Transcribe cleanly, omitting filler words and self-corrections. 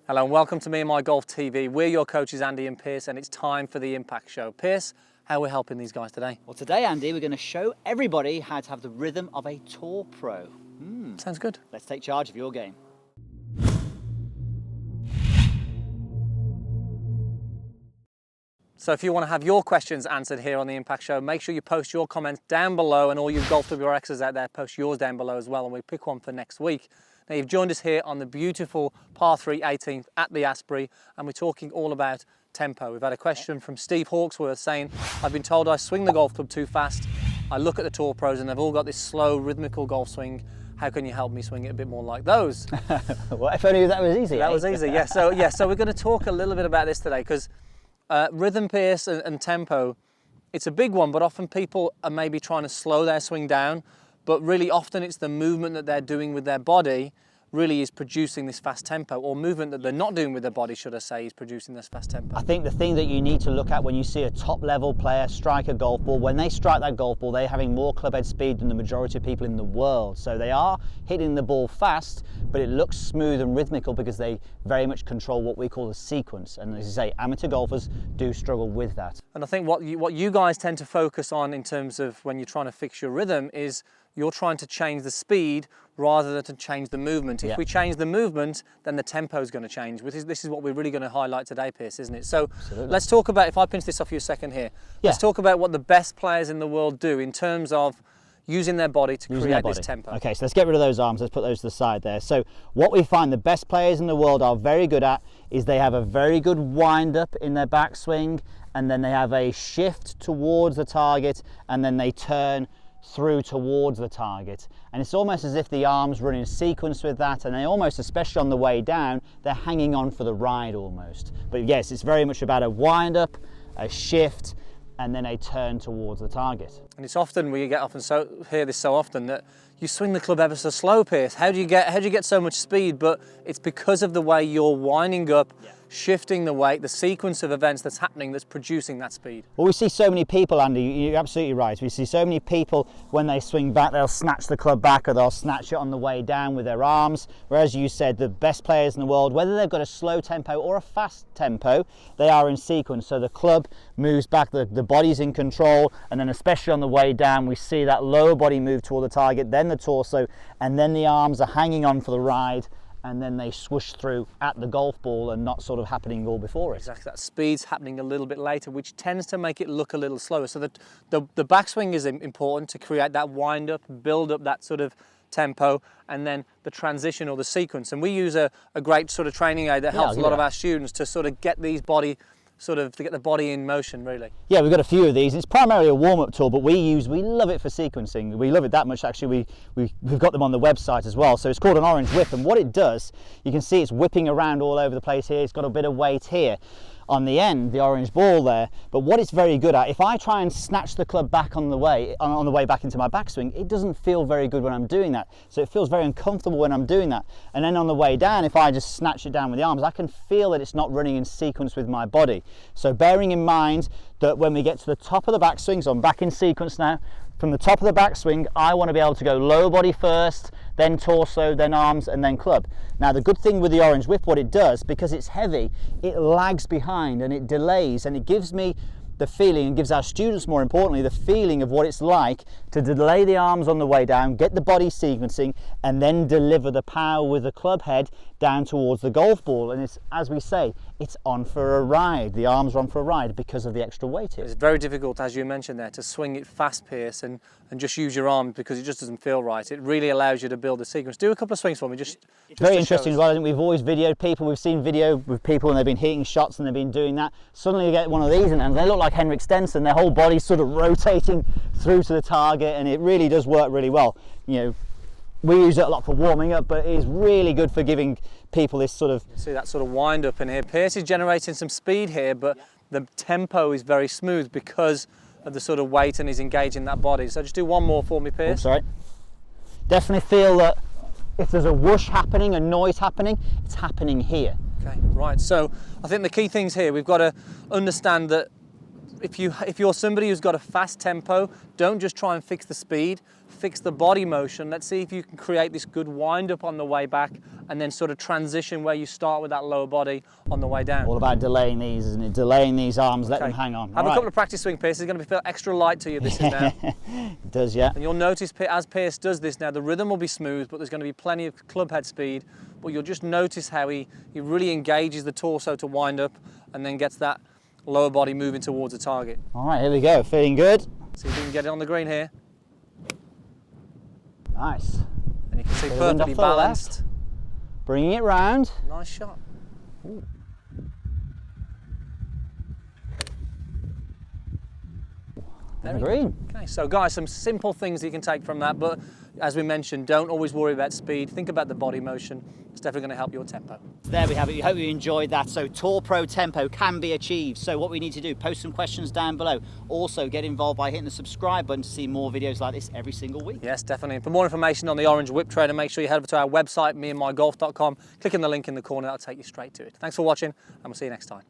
Hello and welcome to Me and My Golf TV. We're your coaches Andy and Piers, and it's time for the Impact Show. Piers, how are we helping these guys today? Well, today, Andy, we're going to show everybody how to have the rhythm of a tour pro. Sounds good. Let's take charge of your game. So if you want to have your questions answered here on the Impact Show, make sure you post your comments down below, and all you Golf WRXers out there, post yours down below as well, and we pick one for next week. Now, you've joined us here on the beautiful par 3 18th at the Asprey, and we're talking all about tempo. We've had a question from Steve Hawksworth saying, I've been told I swing the golf club too fast. I look at the tour pros and they've all got this slow, rhythmical golf swing. How can you help me swing it a bit more like those? Well, if only that was easy. That was easy, yeah. So we're going to talk a little bit about this today, because rhythm, Piers, and tempo, it's a big one, but often people are maybe trying to slow their swing down, but really often it's the movement that they're doing with their body really is producing this fast tempo, or movement that they're not doing with their body, should I say, is producing this fast tempo. I think the thing that you need to look at when you see a top level player strike a golf ball, when they strike that golf ball, they're having more club head speed than the majority of people in the world. So they are hitting the ball fast, but it looks smooth and rhythmical because they very much control what we call a sequence. And as you say, amateur golfers do struggle with that. And I think what you guys tend to focus on in terms of when you're trying to fix your rhythm is you're trying to change the speed rather than to change the movement. If we change the movement, then the tempo is going to change. This is what we're really going to highlight today, Piers, isn't it? So let's talk about, if I pinch this off you a second here, let's talk about what the best players in the world do in terms of using their body to create this tempo. Okay, so let's get rid of those arms. Let's put those to the side there. So what we find the best players in the world are very good at is they have a very good wind up in their backswing, and then they have a shift towards the target, and then they turn through towards the target. And it's almost as if the arms run in sequence with that, and they almost, especially on the way down, they're hanging on for the ride almost. But yes, it's very much about a wind up, a shift, and then a turn towards the target. And it's often, we hear this so often, that you swing the club ever so slow, Piers. How do you get so much speed? But it's because of the way you're winding up, shifting the weight, the sequence of events that's happening that's producing that speed. Well, we see so many people, Andy, you're absolutely right. We see so many people when they swing back, they'll snatch the club back, or they'll snatch it on the way down with their arms. Whereas you said the best players in the world, whether they've got a slow tempo or a fast tempo, they are in sequence. So the club moves back, the body's in control, and then especially on the way down, we see that lower body move toward the target, then the torso, and then the arms are hanging on for the ride, and then they swoosh through at the golf ball and not sort of happening all before it. Exactly, that speed's happening a little bit later, which tends to make it look a little slower. So the backswing is important to create that wind up, build up that sort of tempo, and then the transition or the sequence. And we use a great sort of training aid that helps a lot of our students to sort of get these to get the body in motion, really. Yeah, we've got a few of these. It's primarily a warm-up tool, but we love it for sequencing. We love it that much, actually. We've got them on the website as well. So it's called an orange whip, and what it does, you can see it's whipping around all over the place here. It's got a bit of weight here on the end, the orange ball there. But what it's very good at, if I try and snatch the club back on the way back into my backswing, it doesn't feel very good when I'm doing that. So it feels very uncomfortable when I'm doing that. And then on the way down, if I just snatch it down with the arms, I can feel that it's not running in sequence with my body. So bearing in mind that when we get to the top of the backswing, so I'm back in sequence now, from the top of the backswing, I want to be able to go lower body first, then torso, then arms, and then club. Now, the good thing with the orange whip, what it does, because it's heavy, it lags behind and it delays, and it gives me the feeling, and gives our students, more importantly, the feeling of what it's like to delay the arms on the way down, get the body sequencing, and then deliver the power with the club head down towards the golf ball. And it's, as we say, it's on for a ride. The arms are on for a ride because of the extra weight here. It's very difficult, as you mentioned there, to swing it fast, Piers, and just use your arm, because it just doesn't feel right. It really allows you to build a sequence. Do a couple of swings for me. Just very interesting as well. I think we've always videoed people. We've seen video with people and they've been hitting shots and they've been doing that. Suddenly you get one of these and they look like Henrik Stenson. Their whole body's sort of rotating through to the target, and it really does work really well. You know, we use it a lot for warming up, but it is really good for giving people this sort of... You see that sort of wind up in here. Piers is generating some speed here, but the tempo is very smooth because of the sort of weight, and he's engaging that body. So just do one more for me, Piers. Oh, sorry. Definitely feel that if there's a whoosh happening, a noise happening, it's happening here. Okay, right. So I think the key things here, we've got to understand that if you're somebody who's got a fast tempo, don't just try and fix the speed, fix the body motion. Let's see if you can create this good wind up on the way back and then sort of transition where you start with that lower body on the way down. All about delaying these, isn't it? Delaying these arms, let them hang on. Have a couple of practice swing, Piers. It's going to feel extra light to you, this is now. It does, yeah. And you'll notice as Piers does this now, the rhythm will be smooth, but there's going to be plenty of club head speed. But you'll just notice how he really engages the torso to wind up and then gets that lower body moving towards the target. All right, here we go. Feeling good. See if we can get it on the green here. Nice. And you can see Bit of wind perfectly off the balanced. left. Bringing it round. Nice shot. Ooh. Very green. Okay, so guys, some simple things you can take from that, but as we mentioned, don't always worry about speed. Think about the body motion. It's definitely going to help your tempo. There we have it. We hope you enjoyed that. So Tour Pro tempo can be achieved. So what we need to do, post some questions down below. Also get involved by hitting the subscribe button to see more videos like this every single week. Yes, definitely. And for more information on the Orange Whip Trainer, make sure you head over to our website, meandmygolf.com. Click on the link in the corner, that'll take you straight to it. Thanks for watching, and we'll see you next time.